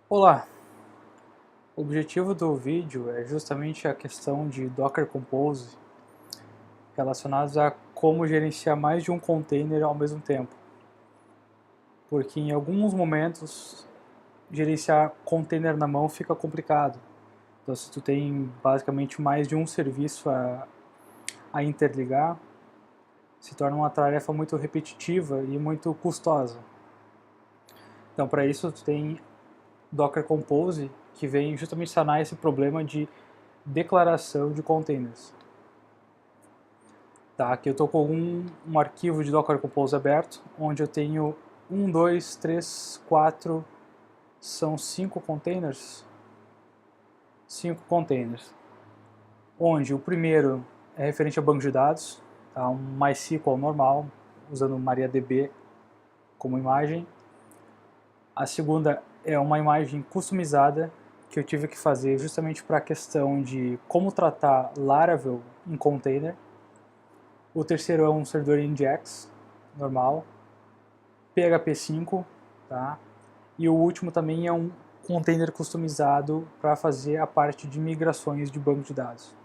Olá, o objetivo do vídeo é justamente a questão de Docker Compose relacionados a como gerenciar mais de um container ao mesmo tempo. Porque em alguns momentos gerenciar container na mão fica complicado. Então se tu tem basicamente mais de um serviço a interligar, se torna uma tarefa muito repetitiva e muito custosa. Então para isso tu tem Docker Compose, que vem justamente sanar esse problema de declaração de containers. Tá, aqui eu estou com um arquivo de Docker Compose aberto, onde eu tenho 4, são 5 containers. 5 containers. Onde o primeiro é referente a banco de dados, tá, um MySQL normal, usando MariaDB como imagem. A segunda é uma imagem customizada que eu tive que fazer justamente para a questão de como tratar Laravel em container. O terceiro é um servidor Nginx normal, PHP 5, tá? E o último também é um container customizado para fazer a parte de migrações de banco de dados.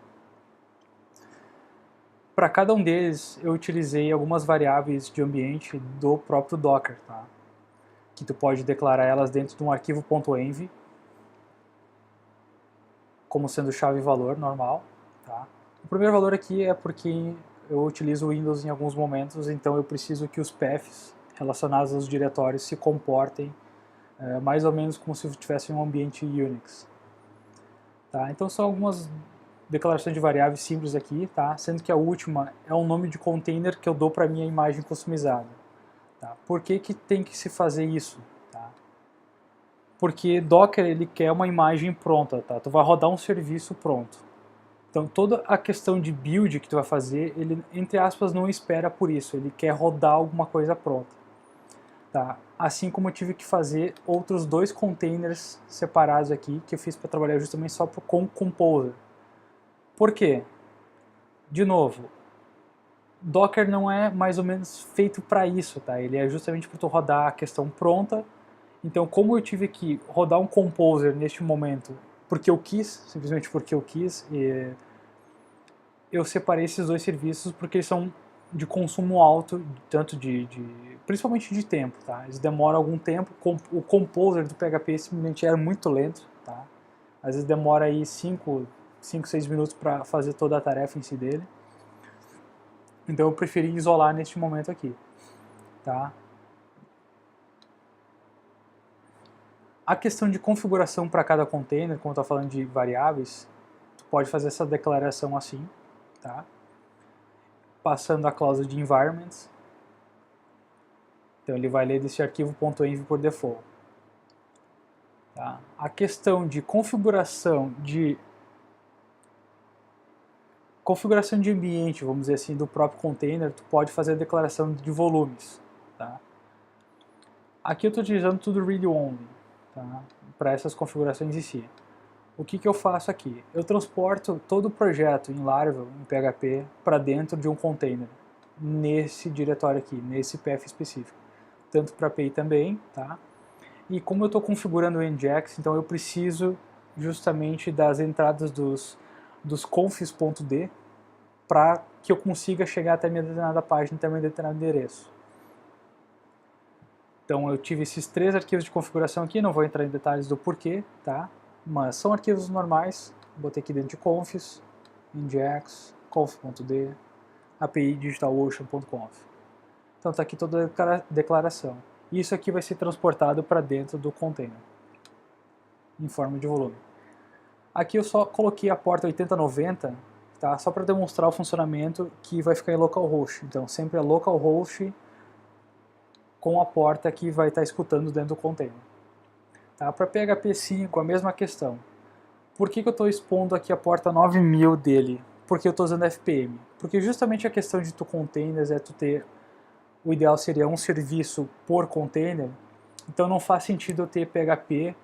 Para cada um deles, eu utilizei algumas variáveis de ambiente do próprio Docker, tá? Que tu pode declarar elas dentro de um arquivo .env, como sendo chave e valor normal, tá? O primeiro valor aqui é porque eu utilizo o Windows em alguns momentos, então eu preciso que os paths relacionados aos diretórios se comportem mais ou menos como se tivesse um ambiente Unix. Tá? Então são algumas declarações de variáveis simples aqui, tá? Sendo que a última é um nome de container que eu dou para minha imagem customizada. Tá? Por que tem que se fazer isso? Tá? Porque Docker ele quer uma imagem pronta, tá? Tu vai rodar um serviço pronto. Então toda a questão de build que tu vai fazer, ele entre aspas não espera por isso, ele quer rodar alguma coisa pronta. Tá? Assim como eu tive que fazer outros 2 containers separados aqui, que eu fiz para trabalhar justamente só com Composer. Por quê? De novo, Docker não é mais ou menos feito para isso, tá? Ele é justamente para tu rodar a questão pronta. Então, como eu tive que rodar um Composer neste momento, porque eu quis, simplesmente porque eu quis, eu separei esses 2 serviços porque eles são de consumo alto, tanto principalmente de tempo, tá? Eles demoram algum tempo, o Composer do PHP simplesmente era muito lento, tá? Às vezes demora aí 5, 6 minutos para fazer toda a tarefa em si dele. Então eu preferi isolar neste momento aqui, tá? A questão de configuração para cada container, como eu estou falando de variáveis, tu pode fazer essa declaração assim, tá? Passando a cláusula de environments. Então ele vai ler desse arquivo .env por default. Tá? A questão de configuração de ambiente, vamos dizer assim, do próprio container, tu pode fazer a declaração de volumes. Tá? Aqui eu estou utilizando tudo read-only, tá? Para essas configurações em si. O que eu faço aqui? Eu transporto todo o projeto em Laravel, em PHP, para dentro de um container, nesse diretório aqui, nesse path específico. Tanto para API também, tá? E como eu estou configurando o Nginx, então eu preciso justamente das entradas dos confs.d para que eu consiga chegar até minha determinada página, até meu determinado endereço. Então eu tive esses 3 arquivos de configuração aqui, não vou entrar em detalhes do porquê, tá? Mas são arquivos normais, botei aqui dentro de confs, nginx, conf.d, api digitalocean.conf. Então está aqui toda a declaração. E isso aqui vai ser transportado para dentro do container, em forma de volume. Aqui eu só coloquei a porta 8090, tá? Só para demonstrar o funcionamento que vai ficar em localhost. Então sempre é localhost com a porta que vai estar escutando dentro do container. Tá? Para PHP 5, a mesma questão. Por que eu estou expondo aqui a porta 9000 dele? Porque eu estou usando FPM. Porque justamente a questão de tu containers é tu ter, o ideal seria um serviço por container, então não faz sentido eu ter PHP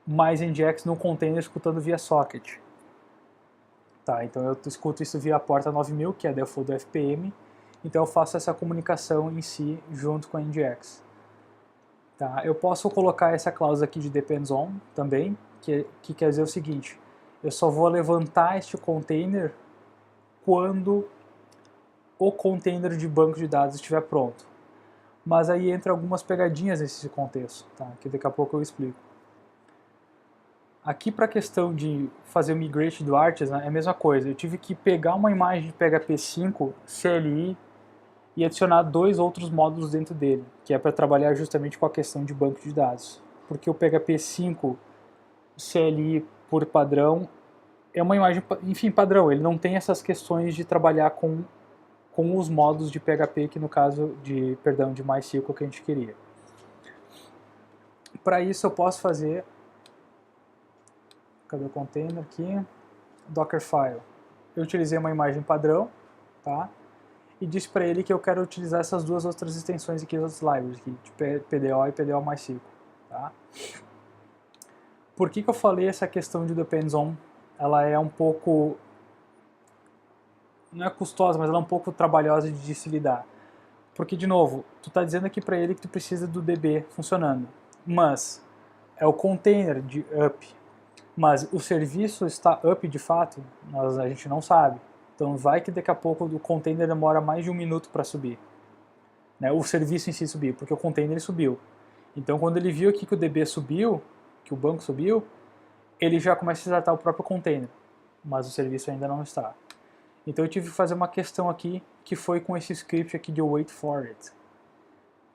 mais Nginx no container escutando via socket. Tá, então eu escuto isso via porta 9000, que é a default do FPM, então eu faço essa comunicação em si junto com a Nginx. Tá? Eu posso colocar essa cláusula aqui de depends on também, que quer dizer o seguinte, eu só vou levantar este container quando o container de banco de dados estiver pronto. Mas aí entra algumas pegadinhas nesse contexto, tá? Que daqui a pouco eu explico. Aqui para a questão de fazer o migrate do Artisan é a mesma coisa. Eu tive que pegar uma imagem de PHP 5 CLI e adicionar 2 outros módulos dentro dele, que é para trabalhar justamente com a questão de banco de dados. Porque o PHP 5 CLI por padrão é uma imagem, enfim, padrão. Ele não tem essas questões de trabalhar com os módulos de PHP que no caso de, perdão, de MySQL que a gente queria. Para isso eu posso fazer, cadê o container aqui? Dockerfile. Eu utilizei uma imagem padrão, tá? E disse para ele que eu quero utilizar essas duas outras extensões aqui, as libraries aqui, de PDO e PDO MySQL, tá? Por que eu falei essa questão de depends on? Ela é um pouco, não é custosa, mas ela é um pouco trabalhosa de se lidar. Porque, de novo, tu está dizendo aqui para ele que tu precisa do DB funcionando, mas é o container de up, mas o serviço está up de fato, a gente não sabe. Então vai que daqui a pouco o container demora mais de 1 minuto para subir, né? O serviço em si subir, porque o container subiu. Então quando ele viu aqui que o DB subiu, que o banco subiu, ele já começa a tratar o próprio container, mas o serviço ainda não está. Então eu tive que fazer uma questão aqui, que foi com esse script aqui de wait for it,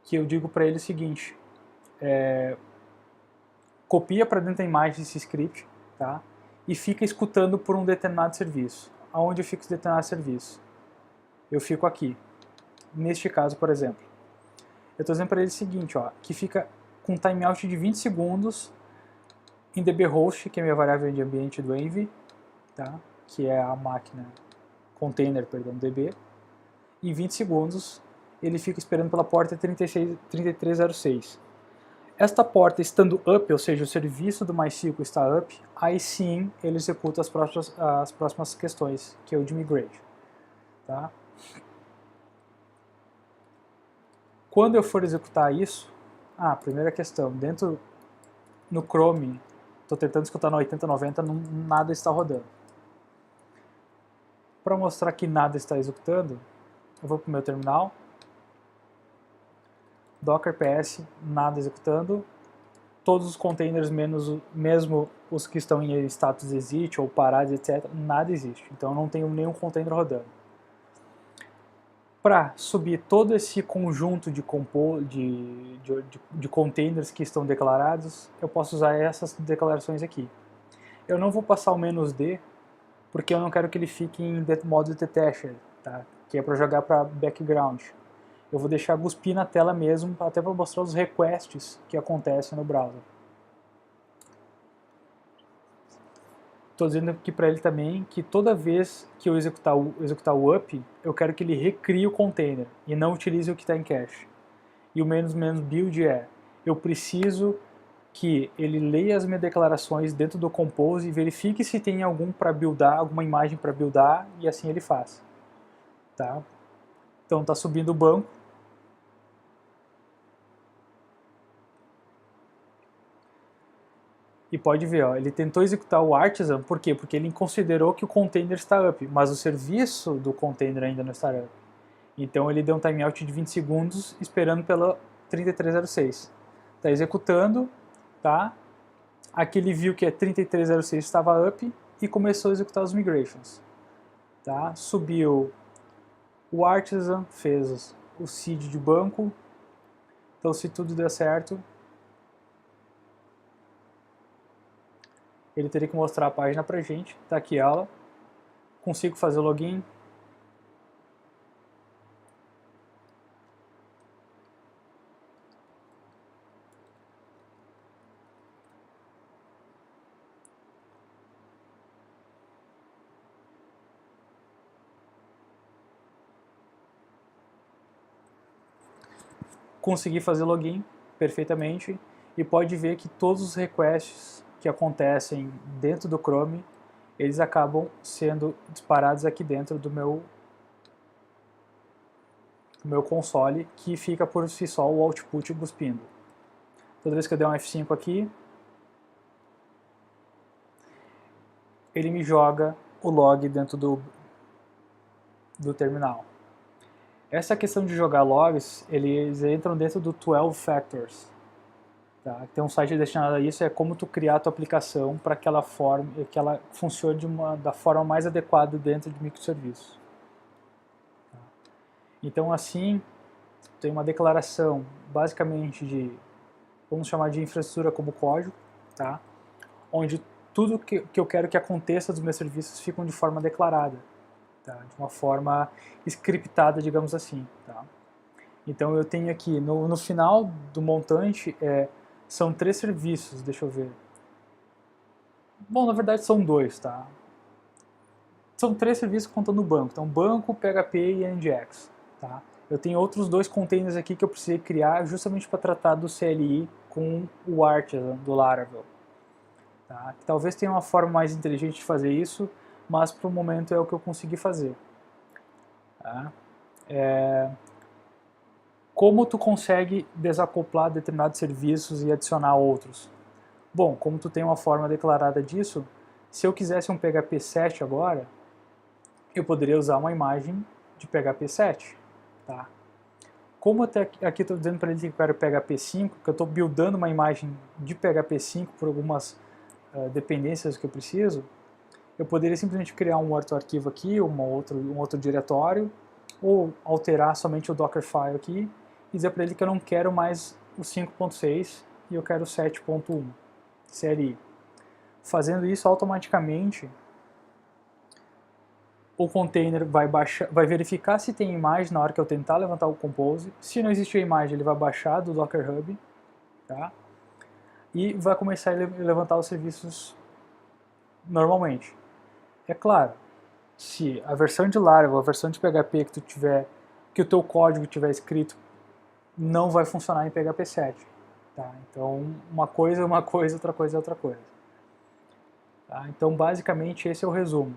que eu digo para ele o seguinte, copia para dentro da imagem esse script, tá? E fica escutando por um determinado serviço. Aonde eu fico esse determinado serviço? Eu fico aqui. Neste caso, por exemplo. Eu estou dizendo para ele o seguinte, ó, que fica com timeout de 20 segundos em dbhost, que é a minha variável de ambiente do Envy, tá? Que é a máquina, container, perdão, db. Em 20 segundos, ele fica esperando pela porta 3306. Esta porta estando up, ou seja, o serviço do MySQL está up, aí sim ele executa as próximas questões, que é o de migrate. Tá? Quando eu for executar isso, primeira questão, dentro no Chrome, estou tentando escutar no 8090, nada está rodando. Para mostrar que nada está executando, eu vou para o meu terminal, docker ps, nada executando, todos os containers, mesmo os que estão em status exit ou parados, etc., nada existe. Então não tenho nenhum container rodando. Para subir todo esse conjunto de containers que estão declarados, eu posso usar essas declarações aqui. Eu não vou passar o "-d", porque eu não quero que ele fique em modo detached, tá? Que é para jogar para background. Eu vou deixar cuspir na tela mesmo, até para mostrar os requests que acontecem no browser. Estou dizendo aqui para ele também que toda vez que eu executar o up, eu quero que ele recrie o container e não utilize o que está em cache. E o "-build" eu preciso que ele leia as minhas declarações dentro do Compose e verifique se tem alguma imagem para buildar, e assim ele faz. Tá? Então está subindo o banco. E pode ver, ó, ele tentou executar o Artisan, por quê? Porque ele considerou que o container está up, mas o serviço do container ainda não está up. Então ele deu um timeout de 20 segundos esperando pela 3306. Está executando, tá? Aqui ele viu que a 3306 estava up e começou a executar os migrations. Tá? Subiu o Artisan, fez o seed de banco. Então se tudo der certo, ele teria que mostrar a página pra gente, tá aqui ela, consigo fazer o login, consegui fazer login perfeitamente e pode ver que todos os requests que acontecem dentro do Chrome, eles acabam sendo disparados aqui dentro do meu console, que fica por si só o output cuspindo. Toda vez que eu der um F5 aqui, ele me joga o log dentro do terminal. Essa questão de jogar logs, eles entram dentro do 12 Factors. Tá? Tem um site destinado a isso, é como tu criar a tua aplicação para que ela funcione da forma mais adequada dentro de microserviços. Tá? Então assim, tem uma declaração basicamente vamos chamar de infraestrutura como código, tá? Onde tudo que eu quero que aconteça dos meus serviços ficam de forma declarada, tá? De uma forma scriptada, digamos assim. Tá? Então eu tenho aqui, no final do montante, são 3 serviços, deixa eu ver. Bom, na verdade são 2, tá? São 3 serviços contando o banco. Então, banco, PHP e NGX. Tá? Eu tenho outros 2 containers aqui que eu precisei criar justamente para tratar do CLI com o Artisan do Laravel. Tá? Que talvez tenha uma forma mais inteligente de fazer isso, mas para o momento é o que eu consegui fazer. Tá? Como tu consegue desacoplar determinados serviços e adicionar outros? Bom, como tu tem uma forma declarada disso, se eu quisesse um PHP 7 agora, eu poderia usar uma imagem de PHP 7. Tá? Como até aqui estou dizendo para ele que eu quero PHP 5, que eu estou buildando uma imagem de PHP 5 por algumas dependências que eu preciso, eu poderia simplesmente criar um outro arquivo aqui, um outro diretório, ou alterar somente o Dockerfile aqui e dizer para ele que eu não quero mais o 5.6 e eu quero o 7.1 CLI. Fazendo isso automaticamente, o container vai verificar se tem imagem na hora que eu tentar levantar o Compose. Se não existir a imagem, ele vai baixar do Docker Hub, tá? E vai começar a levantar os serviços normalmente. É claro, se a versão de Laravel, a versão de PHP que o teu código tiver escrito, não vai funcionar em PHP 7. Tá? Então, uma coisa é uma coisa, outra coisa é outra coisa. Tá? Então, basicamente, esse é o resumo.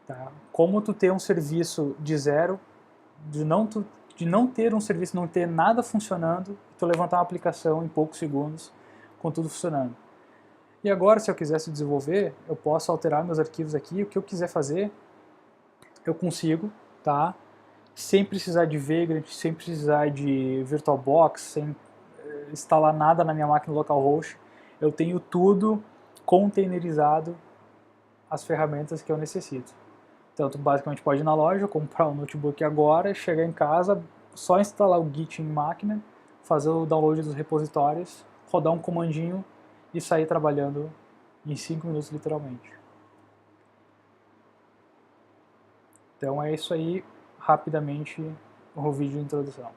Tá? Como tu ter um serviço de zero, de não ter um serviço, não ter nada funcionando, e tu levantar uma aplicação em poucos segundos com tudo funcionando. E agora, se eu quisesse desenvolver, eu posso alterar meus arquivos aqui, o que eu quiser fazer, eu consigo, tá? Sem precisar de Vagrant, sem precisar de VirtualBox, sem instalar nada na minha máquina localhost. Eu tenho tudo containerizado, as ferramentas que eu necessito. Então, tu basicamente pode ir na loja, comprar um notebook agora, chegar em casa, só instalar o Git em máquina, fazer o download dos repositórios, rodar um comandinho e sair trabalhando em 5 minutos literalmente. Então é isso aí, rapidamente, o vídeo de introdução.